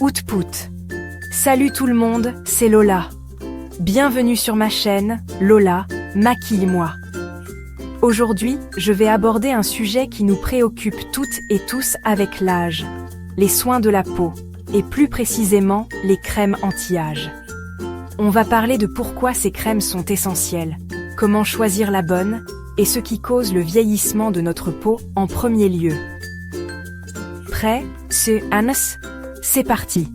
Output. Salut tout le monde, c'est Lola. Bienvenue sur ma chaîne, Lola, maquille-moi. Aujourd'hui, je vais aborder un sujet qui nous préoccupe toutes et tous avec l'âge. Les soins de la peau, et plus précisément, les crèmes anti-âge. On va parler de pourquoi ces crèmes sont essentielles, comment choisir la bonne, et ce qui cause le vieillissement de notre peau en premier lieu. Prêt, c'est parti.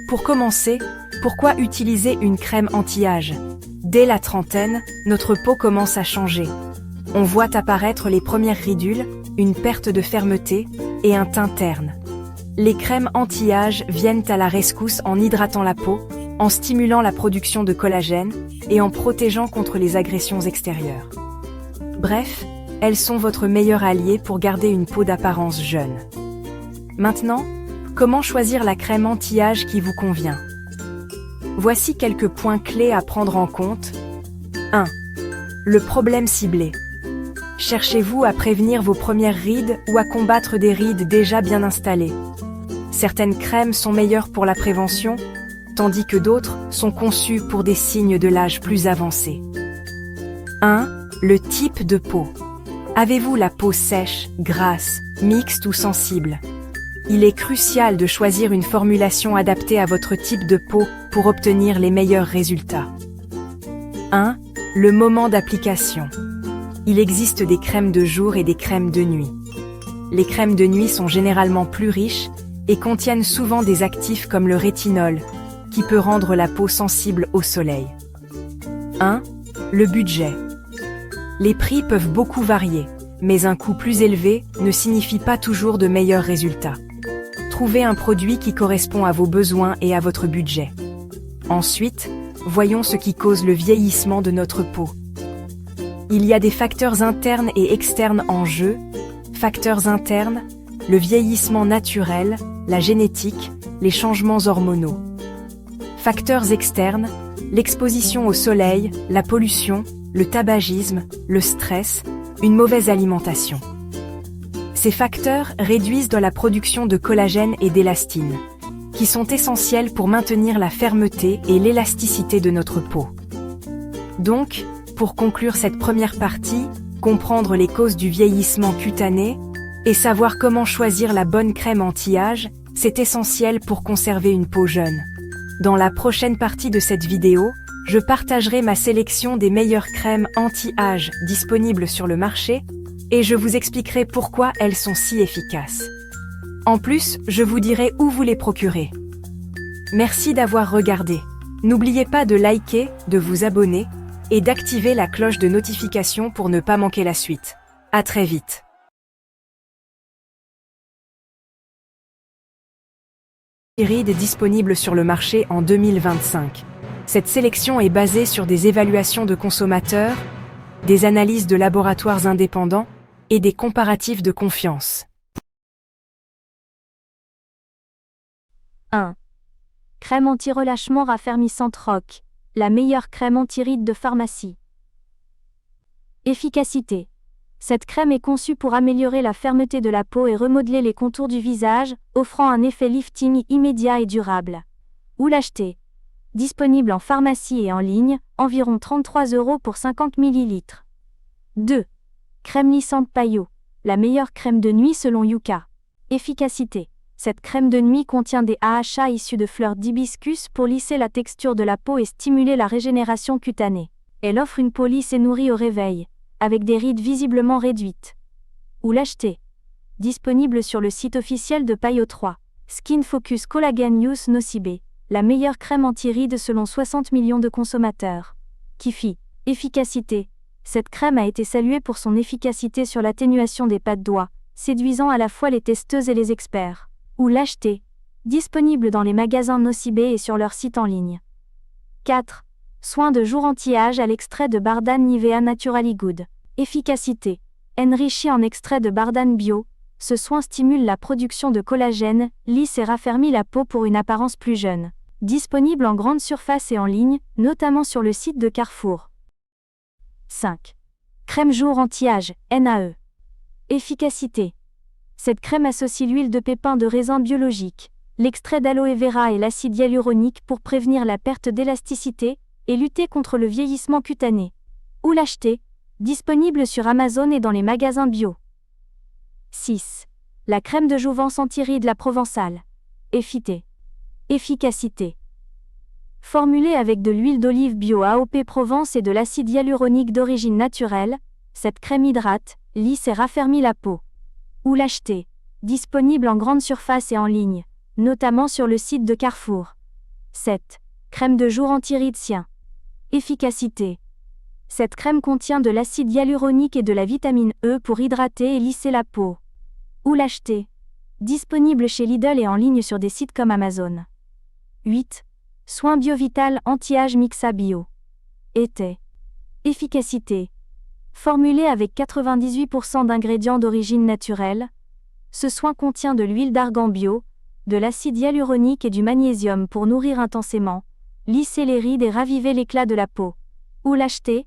Pour commencer, pourquoi utiliser une crème anti-âge? Dès la trentaine, notre peau commence à changer. On voit apparaître les premières ridules, une perte de fermeté et un teint terne. Les crèmes anti-âge viennent à la rescousse en hydratant la peau, en stimulant la production de collagène et en protégeant contre les agressions extérieures. Bref, elles sont votre meilleur allié pour garder une peau d'apparence jeune. Maintenant, comment choisir la crème anti-âge qui vous convient? Voici quelques points clés à prendre en compte. 1. Le problème ciblé. Cherchez-vous à prévenir vos premières rides ou à combattre des rides déjà bien installées? Certaines crèmes sont meilleures pour la prévention, tandis que d'autres sont conçues pour des signes de l'âge plus avancé. 1. Le type de peau. Avez-vous la peau sèche, grasse, mixte ou sensible? Il est crucial de choisir une formulation adaptée à votre type de peau pour obtenir les meilleurs résultats. 1. Le moment d'application. Il existe des crèmes de jour et des crèmes de nuit. Les crèmes de nuit sont généralement plus riches et contiennent souvent des actifs comme le rétinol, qui peut rendre la peau sensible au soleil. 1. Le budget. Les prix peuvent beaucoup varier, mais un coût plus élevé ne signifie pas toujours de meilleurs résultats. Trouvez un produit qui correspond à vos besoins et à votre budget. Ensuite, voyons ce qui cause le vieillissement de notre peau. Il y a des facteurs internes et externes en jeu. Facteurs internes, le vieillissement naturel, la génétique, les changements hormonaux. Facteurs externes, l'exposition au soleil, la pollution, le tabagisme, le stress, une mauvaise alimentation. Ces facteurs réduisent la production de collagène et d'élastine, qui sont essentiels pour maintenir la fermeté et l'élasticité de notre peau. Donc, pour conclure cette première partie, comprendre les causes du vieillissement cutané et savoir comment choisir la bonne crème anti-âge, c'est essentiel pour conserver une peau jeune. Dans la prochaine partie de cette vidéo, je partagerai ma sélection des meilleures crèmes anti-âge disponibles sur le marché et je vous expliquerai pourquoi elles sont si efficaces. En plus, je vous dirai où vous les procurer. Merci d'avoir regardé. N'oubliez pas de liker, de vous abonner et d'activer la cloche de notification pour ne pas manquer la suite. À très vite. Ride est disponible sur le marché en 2025. Cette sélection est basée sur des évaluations de consommateurs, des analyses de laboratoires indépendants et des comparatifs de confiance. 1. Crème anti-relâchement raffermissante Rock, la meilleure crème anti-rides de pharmacie. Efficacité. Cette crème est conçue pour améliorer la fermeté de la peau et remodeler les contours du visage, offrant un effet lifting immédiat et durable. Où l'acheter? Disponible en pharmacie et en ligne, environ 33 € pour 50 ml. 2. Crème lissante Payot, la meilleure crème de nuit selon Yuka. Efficacité. Cette crème de nuit contient des AHA issus de fleurs d'hibiscus pour lisser la texture de la peau et stimuler la régénération cutanée. Elle offre une peau lisse et nourrie au réveil, avec des rides visiblement réduites. Où l'acheter? Disponible sur le site officiel de Payot 3. Skin Focus Collagen Youth Nocibé, la meilleure crème anti-rides selon 60 millions de consommateurs. Kifi. Efficacité. Cette crème a été saluée pour son efficacité sur l'atténuation des pas de doigts, séduisant à la fois les testeuses et les experts. Où l'acheter? Disponible dans les magasins Nocibé et sur leur site en ligne. 4. Soin de jour anti-âge à l'extrait de Bardane Nivea Naturally Good. Efficacité. Enrichi en extrait de Bardane Bio, ce soin stimule la production de collagène, lisse et raffermit la peau pour une apparence plus jeune. Disponible en grande surface et en ligne, notamment sur le site de Carrefour. 5. Crème jour anti-âge, NAE. Efficacité. Cette crème associe l'huile de pépins de raisin biologique, l'extrait d'aloe vera et l'acide hyaluronique pour prévenir la perte d'élasticité et lutter contre le vieillissement cutané. Où l'acheter? Disponible sur Amazon et dans les magasins bio. 6. La crème de jouvence anti-rides La Provençale. Effité. Efficacité. Formulée avec de l'huile d'olive bio AOP Provence et de l'acide hyaluronique d'origine naturelle, cette crème hydrate, lisse et raffermit la peau. Où l'acheter? Disponible en grande surface et en ligne, notamment sur le site de Carrefour. 7. Crème de jour anti-rides Sien. Efficacité. Cette crème contient de l'acide hyaluronique et de la vitamine E pour hydrater et lisser la peau. Où l'acheter? Disponible chez Lidl et en ligne sur des sites comme Amazon. 8. Soin Biovital Anti-Âge Mixa Bio. Été. Efficacité. Formulé avec 98% d'ingrédients d'origine naturelle, ce soin contient de l'huile d'argan bio, de l'acide hyaluronique et du magnésium pour nourrir intensément, lisser les rides et raviver l'éclat de la peau. Où l'acheter?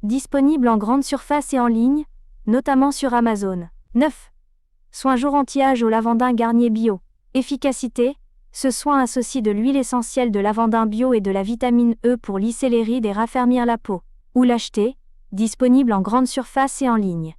Disponible en grande surface et en ligne, notamment sur Amazon. 9. Soin jour anti-âge au lavandin Garnier Bio. Efficacité. Ce soin associe de l'huile essentielle de lavandin bio et de la vitamine E pour lisser les rides et raffermir la peau. Où l'acheter? Disponible en grande surface et en ligne.